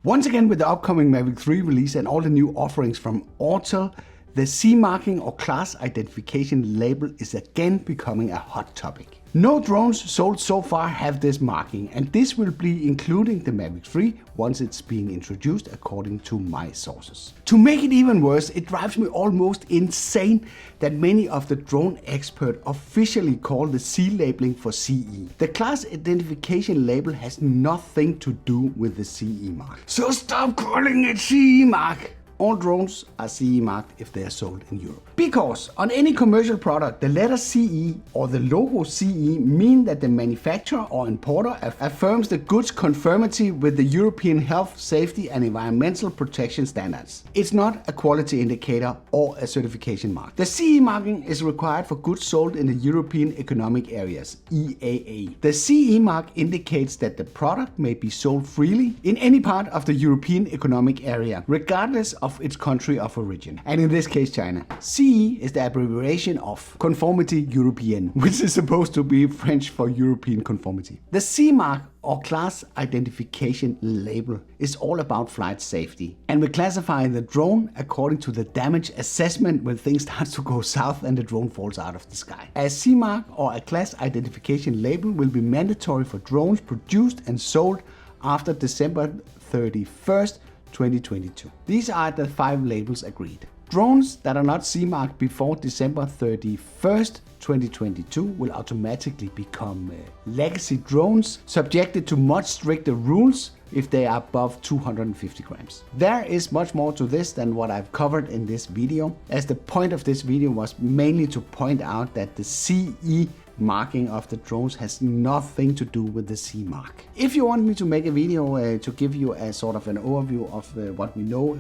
Once again, with the upcoming Mavic 3 release and all the new offerings from Autel, the CE marking or class identification label is again becoming a hot topic. No drones sold so far have this marking, and this will be including the Mavic 3 once it's being introduced according to my sources. To make it even worse, it drives me almost insane that many of the drone experts officially call the C labeling for CE. The class identification label has nothing to do with the CE mark. So stop calling it CE mark! All drones are CE marked if they are sold in Europe. Because on any commercial product, the letter CE or the logo CE mean that the manufacturer or importer affirms the goods conformity with the European health, safety and environmental protection standards. It's not a quality indicator or a certification mark. The CE marking is required for goods sold in the European Economic Areas, EAA. The CE mark indicates that the product may be sold freely in any part of the European Economic Area, regardless of its country of origin, and in this case China. CE is the abbreviation of Conformity European, which is supposed to be French for European conformity. The CE mark or class identification label is all about flight safety, and we classify the drone according to the damage assessment when things start to go south and the drone falls out of the sky. A CE mark or a class identification label will be mandatory for drones produced and sold after December 31st, 2022. These are the 5 labels agreed. Drones that are not CE marked before December 31st, 2022 will automatically become legacy drones, subjected to much stricter rules if they are above 250 grams. There is much more to this than what I've covered in this video, as the point of this video was mainly to point out that the CE marking of the drones has nothing to do with the CE mark. If you want me to make a video to give you a sort of an overview of what we know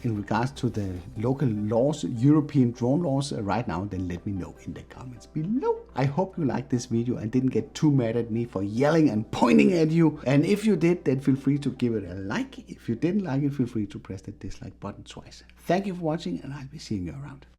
in regards to the local laws, European drone laws right now, then let me know in the comments below. I hope you liked this video and didn't get too mad at me for yelling and pointing at you. And if you did, then feel free to give it a like. If you didn't like it, feel free to press the dislike button twice. Thank you for watching, and I'll be seeing you around.